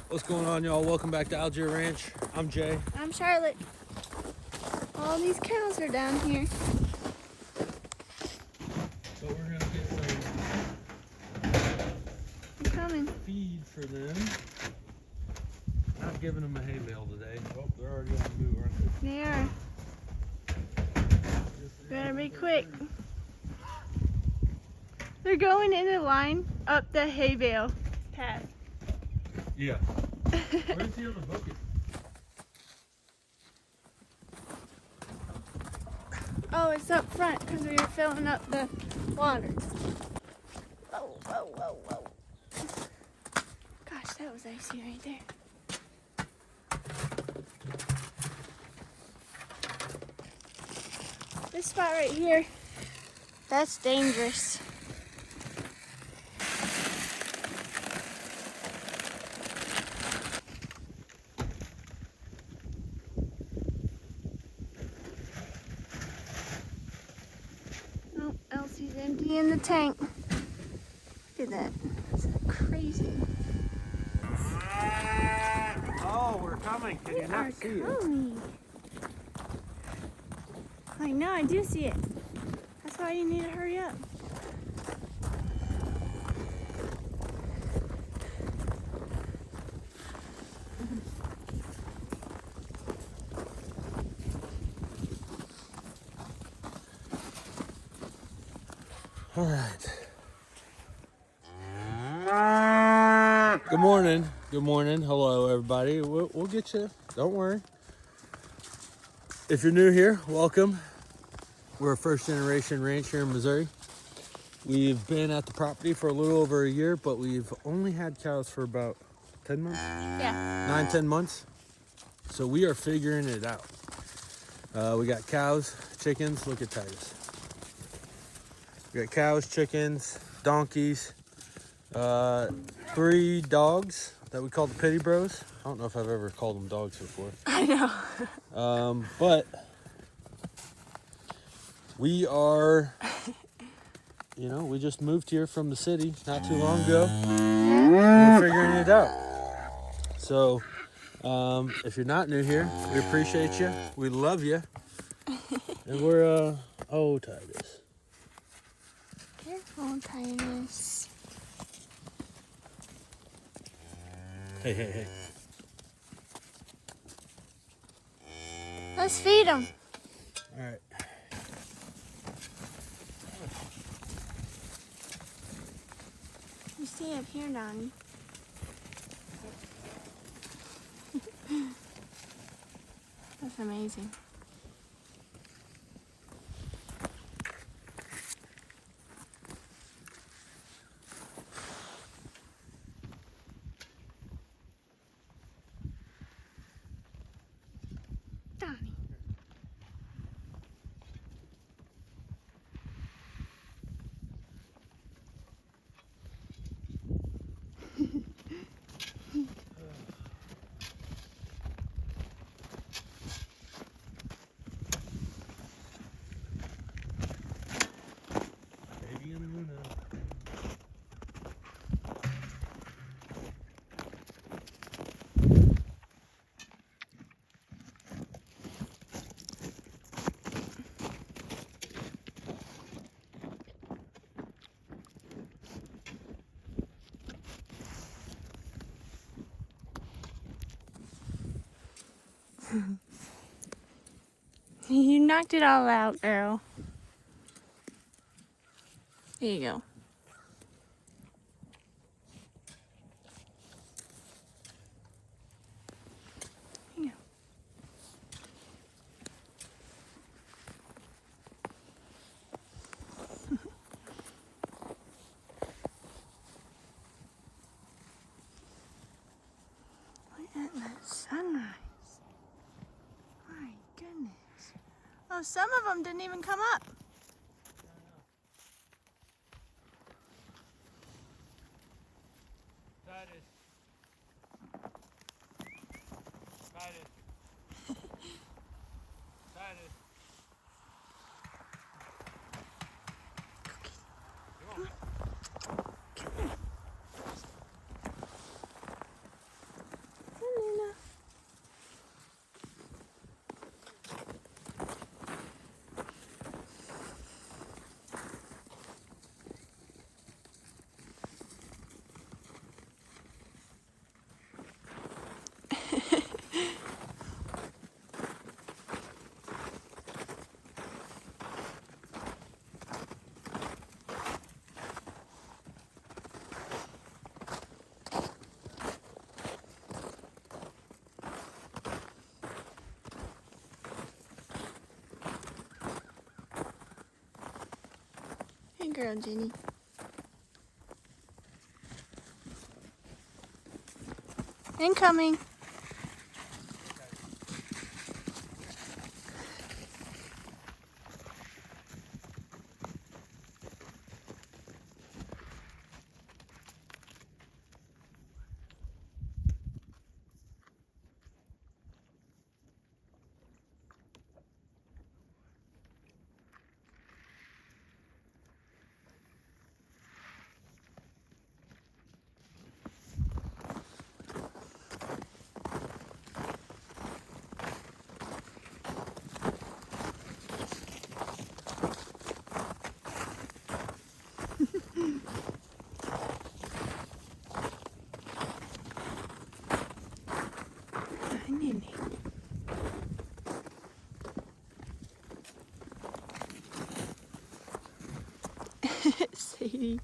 What's going on, y'all? Welcome back to Alger Ranch. I'm Jay. I'm Charlotte. All these cows are down here. So we're gonna get They're coming. some feed for them. Not giving them a hay bale today. Oh, they're already on the move, aren't they? They are. Better be quick. They're going in a line up the hay bale path. Yeah. Where's the other bucket? Oh, it's up front because we were filling up the water. Whoa, whoa, whoa, whoa. Gosh, that was icy right there. This spot right here, that's dangerous. Oh, Elsie's emptying the tank. Look at that. That's crazy. Oh, we're coming. Can We you are not see it? coming. I know, I do see it. That's why you need to hurry up. All right. Good morning. Good morning. Hello, everybody. We'll get you. Don't worry. If you're new here, welcome. We're a first-generation ranch here in Missouri. We've been at the property for a little over a year, but we've only had cows for about 10 months? Yeah. 9-10 months. So we are figuring it out. We got cows, chickens. Look at Tytus. We got cows, chickens, donkeys, 3 dogs that we call the Pity Bros. I don't know if I've ever called them dogs before. I know. But we are, we just moved here from the city not too long ago. We're figuring it out. So, if you're not new here, we appreciate you. We love you. And we're, oh, Tytus. Careful, Tytus. Hey. Let's feed them. All right. You stay up here, Donnie. That's amazing. Donnie. Baby and Luna. You knocked it all out, girl. There you go. Here you go. Look at that sunrise. My goodness. Oh, some of them didn't even come up. Tytus. girl, Jenny. Incoming. Sadie.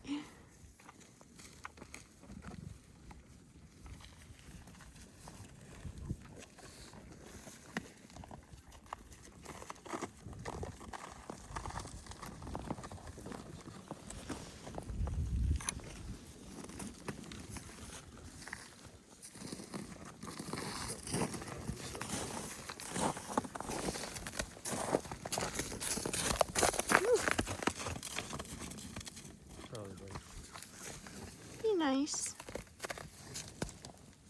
Be nice.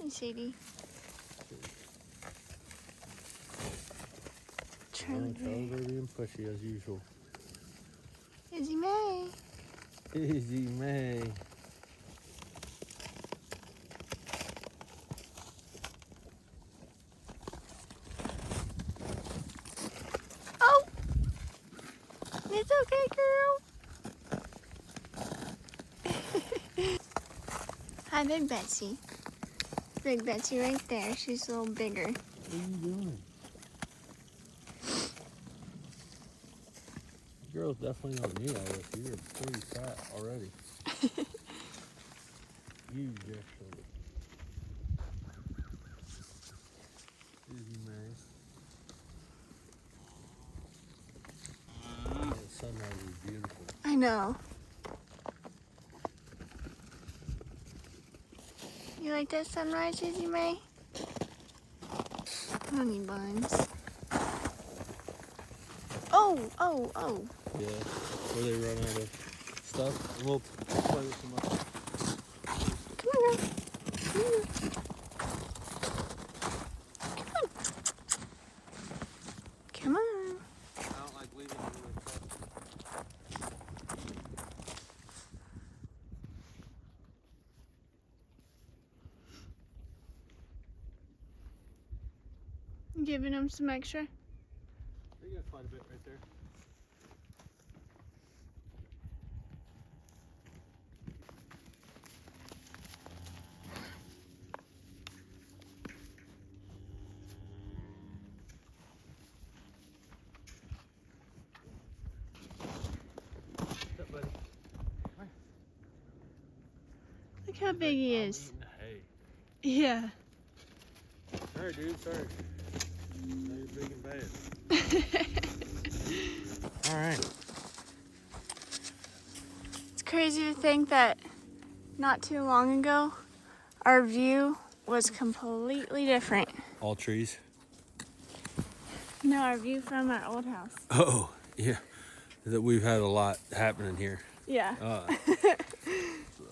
Hey, Sadie. Trying to being pushy as usual. Izzy May. Izzy May. Oh! It's okay, girl. Hi, Big Betsy. Big Betsy right there. She's a little bigger. What are you doing? Girl's definitely on me, Alice. You're pretty fat already. Huge, actually. Izzy May. The sunrise is beautiful. I know. You like that sunrise, Izzy May? Honey buns. Oh, oh, oh. Yeah, where they run out of stuff. And we'll play with some more. Come on, girl. Come on. Come on. I don't like leaving them in the truck. Giving them some extra. They got quite a bit right there. What's up, buddy? Look how big he is. Hey. Yeah. Sorry, dude. Sorry. Now you're big and bad. All right. It's crazy to think that not too long ago, our view was completely different. All trees. No, our view from our old house. Oh, yeah. That we've had a lot happening here. Yeah.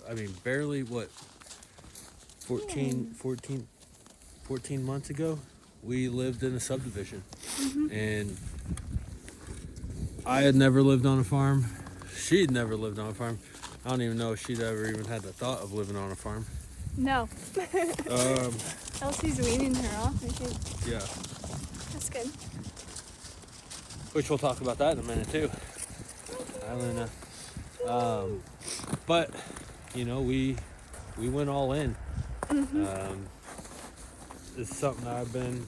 I mean, barely, what, 14 months ago, we lived in a subdivision. And I had never lived on a farm. She'd never lived on a farm. I don't even know if she'd ever even had the thought of living on a farm. No. Um, Elsie's weaning her off, I think. yeah. That's good. Which we'll talk about that in a minute, too. I don't know. But, you know, we went all in. It's something I've been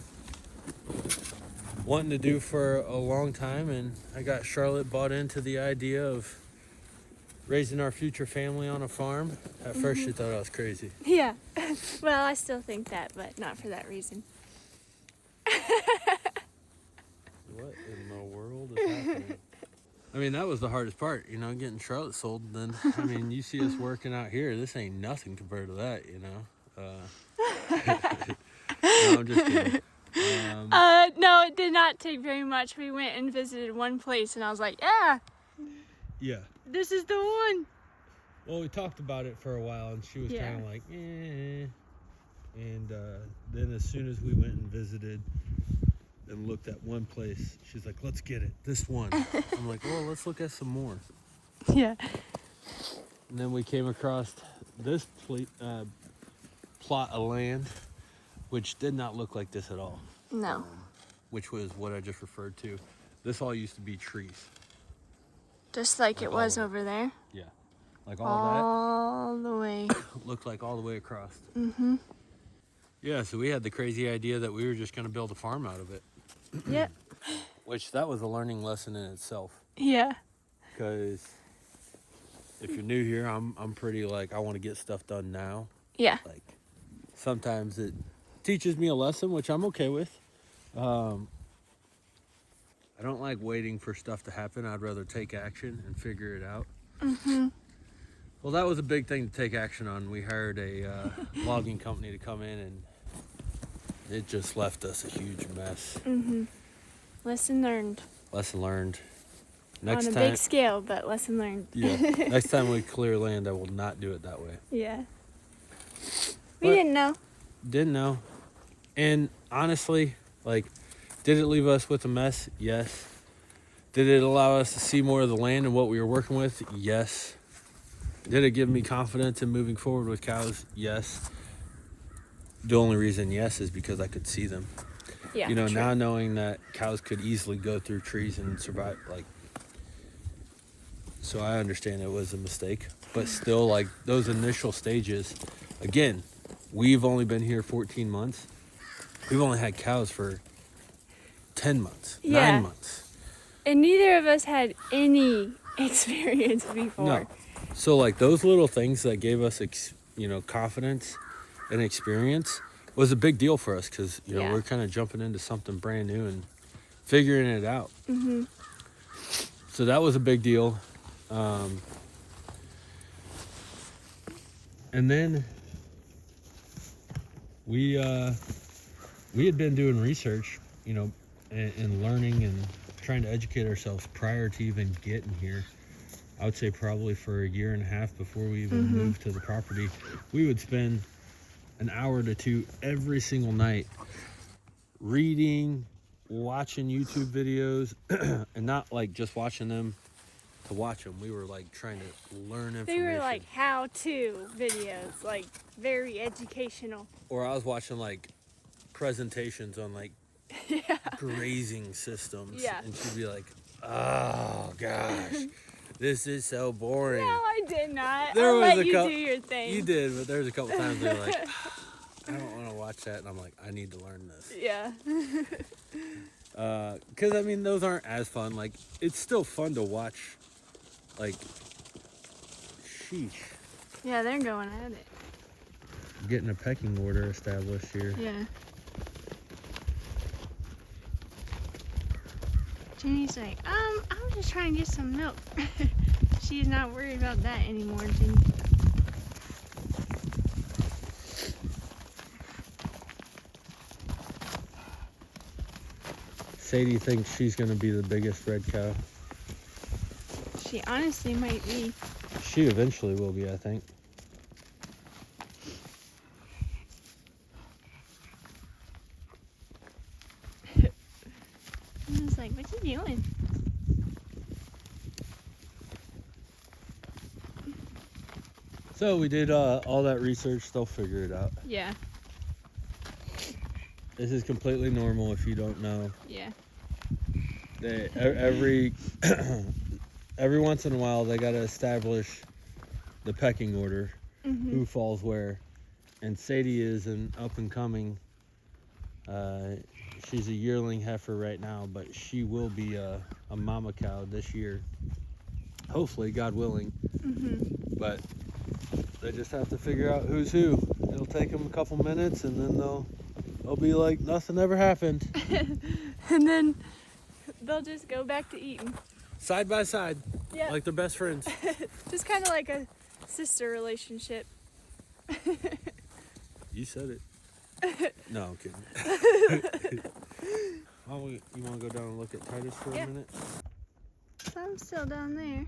wanting to do for a long time, and I got Charlotte bought into the idea of raising our future family on a farm. At first she thought I was crazy. Yeah. Well, I still think that, but not for that reason. What in the world is happening? I mean, that was the hardest part, you know, getting Charlotte sold. And then, I mean, you see us working out here. This ain't nothing compared to that, you know. No, I'm just kidding. No, it did not take very much. We went and visited one place, and I was like, Yeah. this is the one. Well, we talked about it for a while, and she was kind of like, eh. And then as soon as we went and visited and looked at one place, she's like, let's get it, this one. I'm like, well, let's look at some more. Yeah. And then we came across this plot of land, which did not look like this at all. No. Which was what I just referred to. This all used to be trees. Just like it was over there. Yeah. Like all the way. that looked like all the way across. Mm-hmm. Yeah, so we had the crazy idea that we were just going to build a farm out of it. Yep. Which that was a learning lesson in itself. Yeah. Because if you're new here, I'm pretty like, I want to get stuff done now. Yeah. Like sometimes it teaches me a lesson, which I'm okay with. I don't like waiting for stuff to happen. I'd rather take action and figure it out. Mm-hmm. Well, that was a big thing to take action on. We hired a logging company to come in, and it just left us a huge mess. Mm-hmm. Lesson learned. Lesson learned. On a big scale, but lesson learned. Yeah. Next time we clear land, I will not do it that way. Yeah. We didn't know. Didn't know. And honestly, like, did it leave us with a mess? Yes. Did it allow us to see more of the land and what we were working with? Yes. Did it give me confidence in moving forward with cows? Yes. The only reason yes is because I could see them. Yeah. You know, true. now knowing that cows could easily go through trees and survive, like, so I understand it was a mistake. But still, like, those initial stages, again, we've only been here 14 months. We've only had cows for 10 months, 9 months. And neither of us had any experience before. No. So, like, those little things that gave us, confidence and experience was a big deal for us because, you know, we're kind of jumping into something brand new and figuring it out. Mm-hmm. So that was a big deal. And then we had been doing research, you know, and learning and trying to educate ourselves prior to even getting here. I would say probably for a year and a half before we even moved to the property. We would spend an hour to two every single night reading, watching YouTube videos, and not like just watching them to watch them. We were like trying to learn information. They were like how-to videos, like very educational. Or I was watching like presentations on like grazing systems. Yeah. And she'd be like, oh gosh, this is so boring. No, I did not. There I'll was let a you do your thing. You did, but there's a couple times they were like, I don't want to watch that. And I'm like, I need to learn this. Yeah. Because, I mean, those aren't as fun. Like, it's still fun to watch, like, sheesh. Yeah, they're going at it. Getting a pecking order established here. Yeah. Jenny's like, I'm just trying to get some milk. She's not worried about that anymore, Jenny. Sadie thinks she's going to be the biggest red cow. She honestly might be. She eventually will be, I think. I'm just like, what you doing? So we did all that research. They'll figure it out. Yeah. This is completely normal if you don't know. Yeah. Every once in a while, they got to establish the pecking order, who falls where. And Sadie is an up-and-coming, she's a yearling heifer right now, but she will be a mama cow this year. Hopefully, God willing. But they just have to figure out who's who. It'll take them a couple minutes, and then they'll be like, nothing ever happened. And then they'll just go back to eating. side by side, Yeah. like they're best friends. Just kind of like a sister relationship. You said it. No, I'm kidding. You want to go down and look at Tytus for a minute? I'm still down there,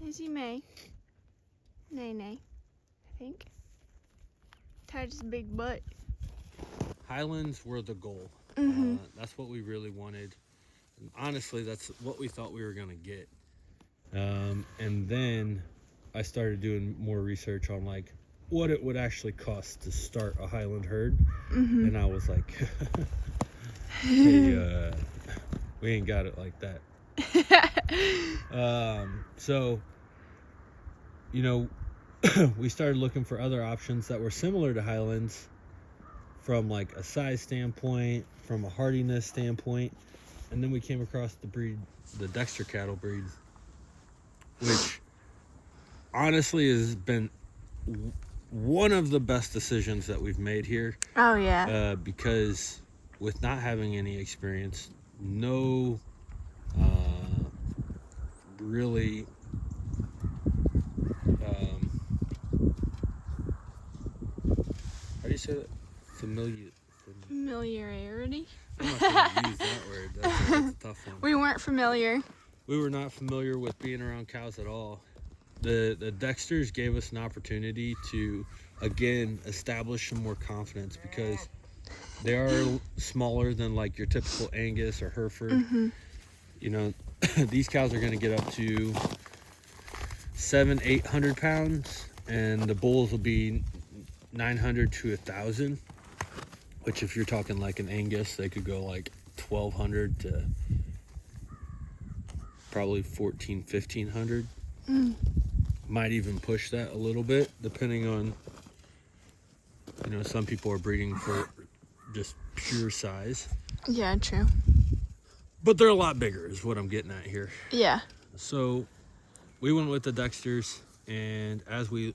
as you may. Nay, I think. Tytus' big butt. Highlands were the goal. That's what we really wanted. And honestly, that's what we thought we were going to get. And then I started doing more research on like what it would actually cost to start a Highland herd. And I was like, hey, we ain't got it like that. So, you know, we started looking for other options that were similar to Highlands from like a size standpoint, from a hardiness standpoint. And then we came across the breed, the Dexter cattle breed, which honestly has been one of the best decisions that we've made here. Oh, yeah. Because with not having any experience, no really how do you say that? Familiarity? I'm not going to use that word. That's a tough one. We weren't familiar. We were not familiar with being around cows at all. The Dexters gave us an opportunity to, again, establish some more confidence because they are smaller than like your typical Angus or Hereford. You know, these cows are going to get up to 700-800 pounds, and the bulls will be 900 to 1,000. Which, if you're talking like an Angus, they could go like 1,200 to probably 1,400-1,500. Might even push that a little bit, depending on, you know, some people are breeding for just pure size. Yeah, true. But they're a lot bigger, is what I'm getting at here. Yeah. So we went with the Dexters, and as we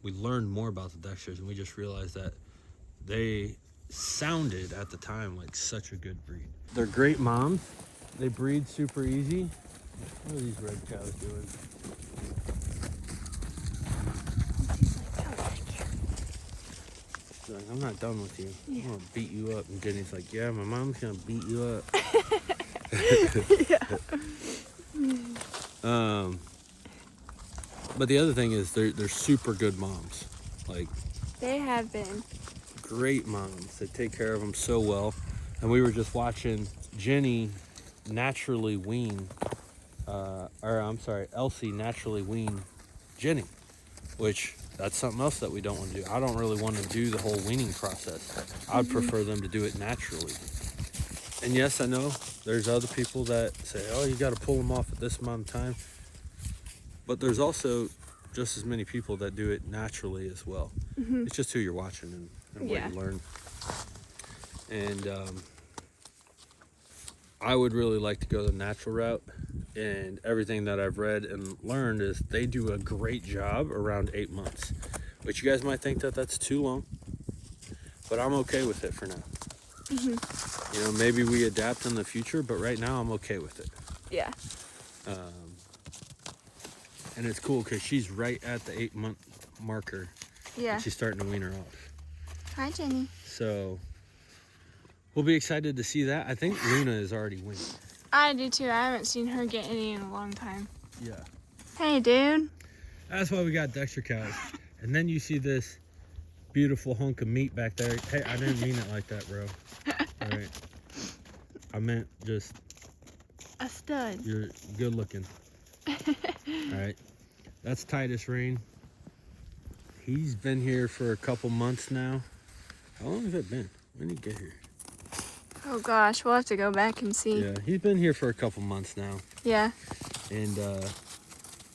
learned more about the Dexters, and we just realized that they sounded at the time like such a good breed. They're great moms. They breed super easy. What are these red cows doing? She's like, I'm not done with you. I'm gonna beat you up. And Jenny's like, yeah, my mom's gonna beat you up. But the other thing is they're super good moms. Like, They have been. Great moms. They take care of them so well. And we were just watching Jenny naturally wean, Elsie naturally wean Jenny, which that's something else that we don't want to do. I don't really want to do the whole weaning process. I'd prefer them to do it naturally. And yes, I know there's other people that say, oh, you got to pull them off at this amount of time. But there's also just as many people that do it naturally as well. It's just who you're watching and what you learn. And I would really like to go the natural route. And everything that I've read and learned is they do a great job around 8 months. Which you guys might think that that's too long. But I'm okay with it for now. You know, maybe we adapt in the future, but right now I'm okay with it. Yeah. And it's cool because she's right at the 8-month marker. Yeah. And she's starting to wean her off. Hi, Jenny. So we'll be excited to see that. I think Luna is already weaned. I do too. I haven't seen her get any in a long time. Yeah. Hey, dude. That's why we got Dexter cows. And then you see this beautiful hunk of meat back there. Hey, I didn't mean it like that, bro. All right. I meant just... A stud. You're good looking. All right. That's Tytus Reign. He's been here for a couple months now. How long has it been? When did he get here? Oh gosh, we'll have to go back and see. Yeah, he's been here for a couple months now. Yeah. And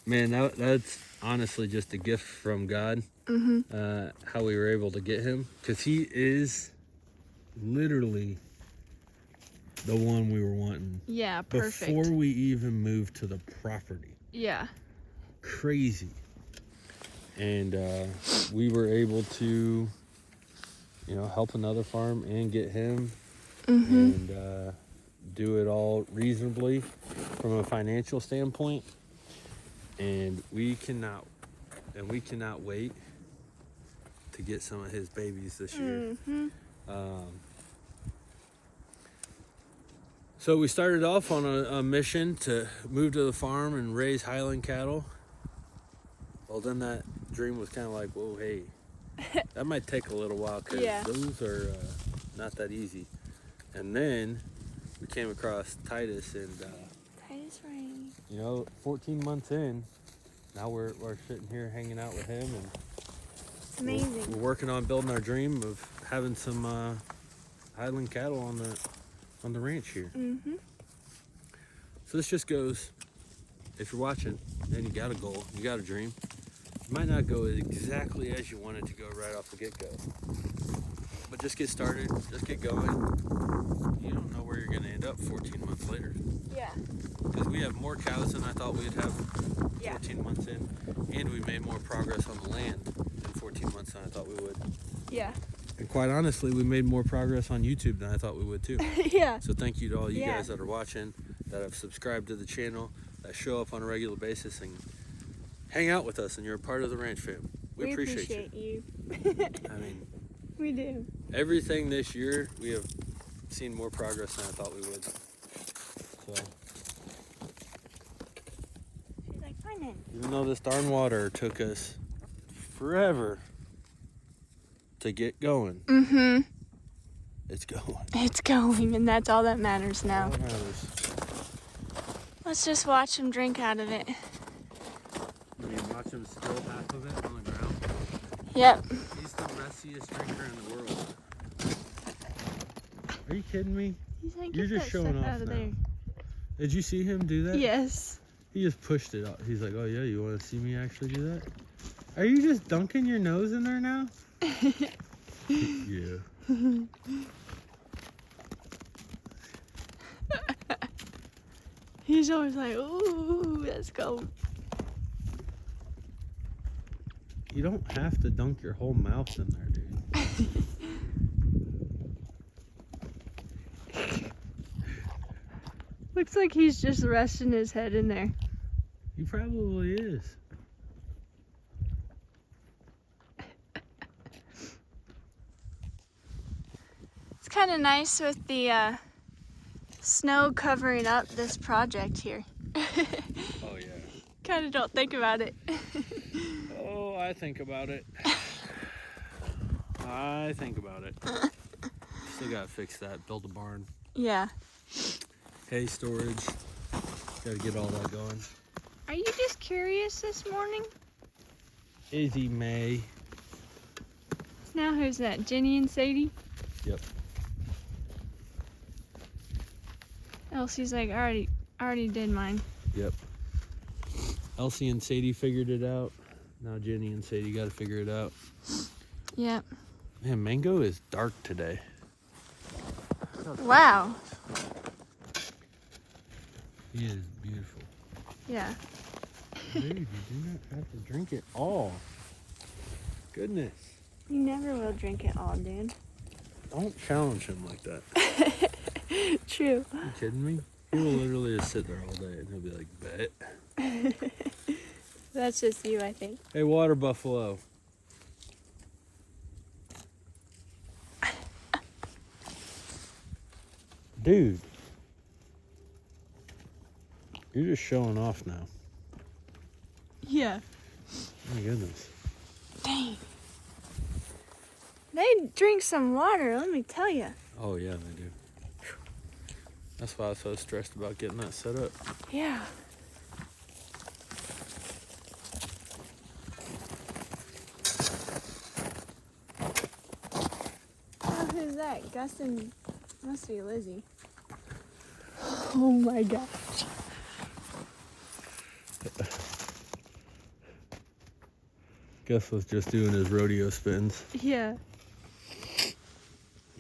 man, that's honestly just a gift from God. How we were able to get him, because he is literally the one we were wanting. Yeah, perfect. Before we even moved to the property. Yeah. Crazy. And we were able to, you know, help another farm and get him and do it all reasonably. from a financial standpoint, and we cannot wait to get some of his babies this year. So we started off on a mission to move to the farm and raise Highland cattle. Well, then that dream was kind of like, whoa, hey, that might take a little while because those are not that easy. And then we came across Tytus, and Tytus Reign. 14 months in, now we're sitting here hanging out with him, and it's amazing. We're working on building our dream of having some Highland cattle on the ranch here. So this just goes, if you're watching and you got a goal, you got a dream, it might not go exactly as you want it to go right off the get-go, but just get started, just get going. You don't know where you're going to end up 14 months later. Yeah. Because we have more cows than I thought we'd have 14 months in, and we made more progress on the land in 14 months than I thought we would. Yeah. And quite honestly, we made more progress on YouTube than I thought we would too. Yeah. So thank you to all you guys that are watching, that have subscribed to the channel, that show up on a regular basis and hang out with us, and you're a part of the ranch fam. We appreciate you. I mean, we do. Everything this year, we have seen more progress than I thought we would. So, she's like, fine then. Even though this darn water took us forever to get going, it's going. It's going, and that's all that matters now. All that matters. Let's just watch him drink out of it. You mean watch him spill half of it on the ground? Yep. He's the messiest drinker in the world. Are you kidding me? He's like, you're just showing off now. There. Did you see him do that? Yes. He just pushed it out. He's like, oh yeah, you want to see me actually do that? Are you just dunking your nose in there now? Yeah. He's always like, ooh, let's go. You don't have to dunk your whole mouth in there, dude. Looks like he's just resting his head in there. He probably is. It's kind of nice with the snow covering up this project here. Oh yeah. Kind of don't think about it. Oh, I think about it. I think about it. Still gotta fix that, build a barn. Yeah. Hay storage. Gotta get all that going. Are you just curious this morning? Izzy May. Now who's that? Jenny and Sadie? Yep. Elsie's like, I already did mine. Yep. Elsie and Sadie figured it out. Now Jenny and Sadie gotta figure it out. Yep. Man, Mango is dark today. Wow. He is beautiful. Yeah. Dude, you do not have to drink it all. Goodness. You never will drink it all, dude. Don't challenge him like that. True. Are you kidding me? He will literally just sit there all day and he'll be like, bet. That's just you, I think. Hey, water buffalo. Dude. You're just showing off now. Yeah. My goodness. Dang. They drink some water, let me tell you. Oh, yeah, they do. That's why I was so stressed about getting that set up. Yeah. Oh, who's that? Gus and must be Lizzie. Oh my gosh. Gus was just doing his rodeo spins. Yeah.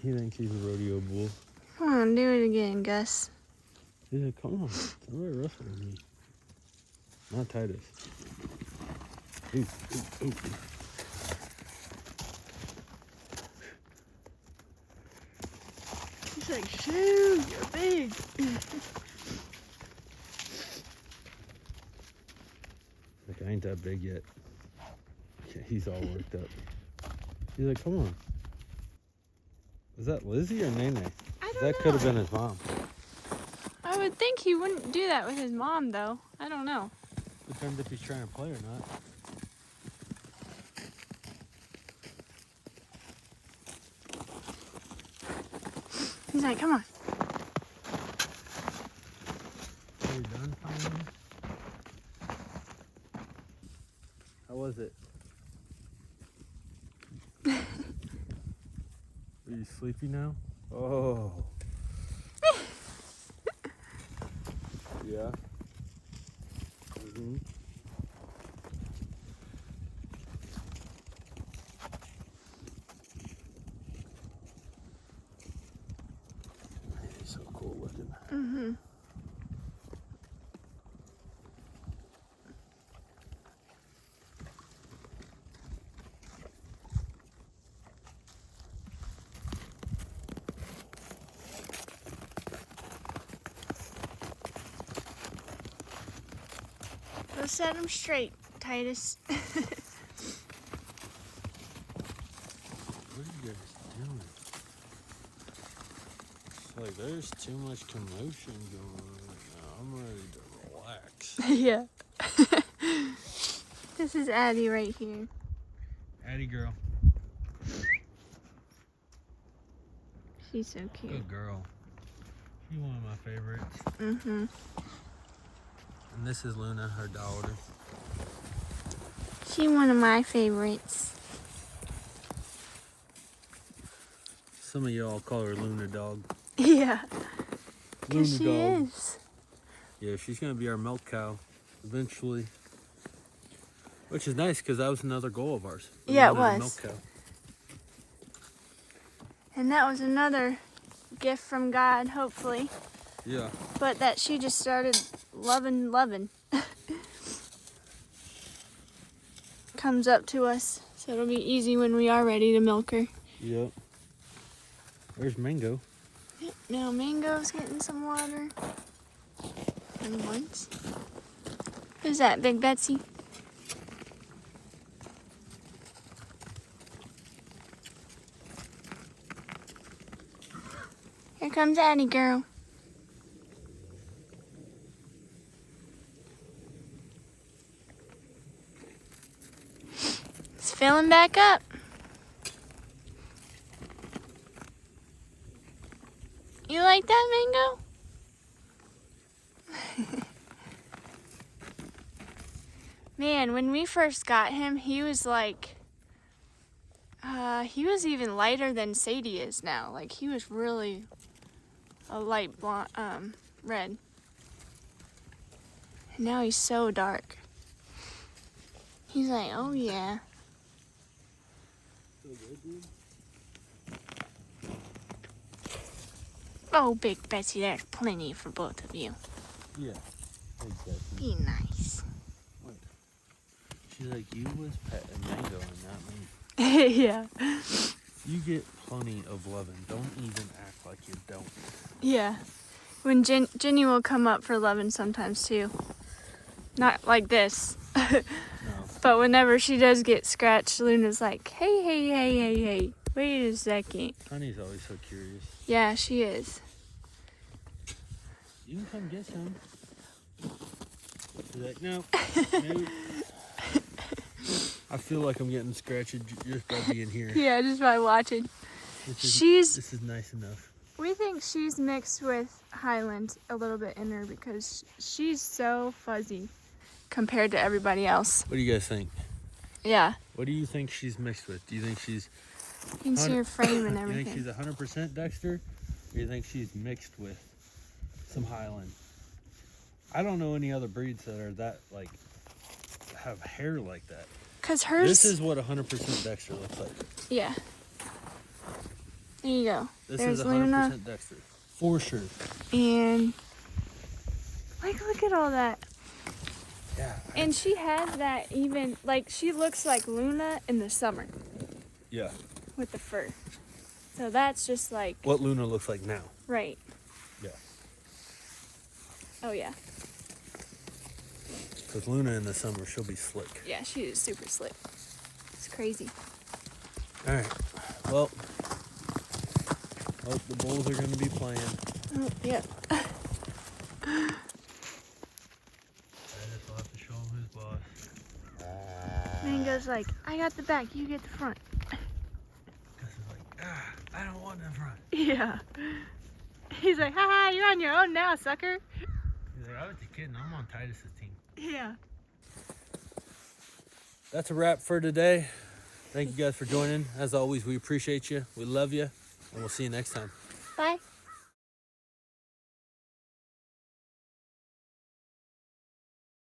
He thinks he's a rodeo bull. Come on, do it again, Gus. He's like, come on, somebody wrestle with me. Not Tytus. Ooh, ooh, ooh. He's like, shoot, you're big. I ain't that big yet. Yeah, he's all worked up. He's like, come on. Is that Lizzie or Nene? I don't That know. could have been his mom. I would think he wouldn't do that with his mom, though. I don't know. Depends if he's trying to play or not. He's like, come on. Are you done finally? How was it? Are you sleepy now? Oh. Yeah. Mm-hmm. He's so cool looking. Mm-hmm. Go set him straight, Titus. What are you guys doing? It's like there's too much commotion going on right now. I'm ready to relax. Yeah. This is Addie right here. Addie girl. She's so cute. Good girl. She's one of my favorites. Mm-hmm. And this is Luna, her daughter. She's one of my favorites. Some of y'all call her Luna Dog. Yeah. Luna 'Cause she Dog. is. Yeah, she's gonna be our milk cow eventually. Which is nice because that was another goal of ours. We Yeah, it wanted a was. Milk cow. And that was another gift from God, hopefully. Yeah. But that she just started loving. Comes up to us, so it'll be easy when we are ready to milk her. Yep. There's Mango. Now Mango's getting some water. And once. Who's that, Big Betsy? Here comes Addie girl. It's filling back up. You like that, Mango? Man, when we first got him, he was like, he was even lighter than Sadie is now. Like, he was really a light blonde, red. And now he's so dark. He's like, oh yeah. Oh, Big Betsy, there's plenty for both of you. Yeah. Exactly. Be nice. She's like, you was petting Mango and not me. Yeah. You get plenty of loving. Don't even act like you don't. Yeah. When Jenny will come up for loving sometimes too. Not like this. No. But whenever she does get scratched, Luna's like, hey. Wait a second. Honey's always so curious. Yeah, she is. You can come get some. She's like, no. I feel like I'm getting scratched just by being here. Yeah, just by watching. This is nice enough. We think she's mixed with Highland a little bit in her because she's so fuzzy compared to everybody else. What do you guys think? Yeah. What do you think she's mixed with? Do you think she's... You can see her frame and You think everything. she's 100% Dexter? Or do you think she's mixed with some Highland? I don't know any other breeds that are that, like, have hair like that. Because hers... This is what 100% Dexter looks like. Yeah. There you go. This There's is 100% Luna. Dexter. For sure. And... like, look at all that. Yeah. And she has that even... like, she looks like Luna in the summer. Yeah. With the fur. So that's just like... What Luna looks like now. right. Yeah. Oh, yeah. Because Luna in the summer, she'll be slick. Yeah, she is super slick. It's crazy. All right. Well, the bulls are going to be playing. Oh, yeah. Tytus will have to show him who's boss. Mango's like, I got the back, you get the front. Gus is like, I don't want the front. Yeah. He's like, haha, you're on your own now, sucker. He's like, I was just kidding. I'm on Titus's team. Yeah. That's a wrap for today. Thank you guys for joining. As always, we appreciate you. We love you. And we'll see you next time. Bye.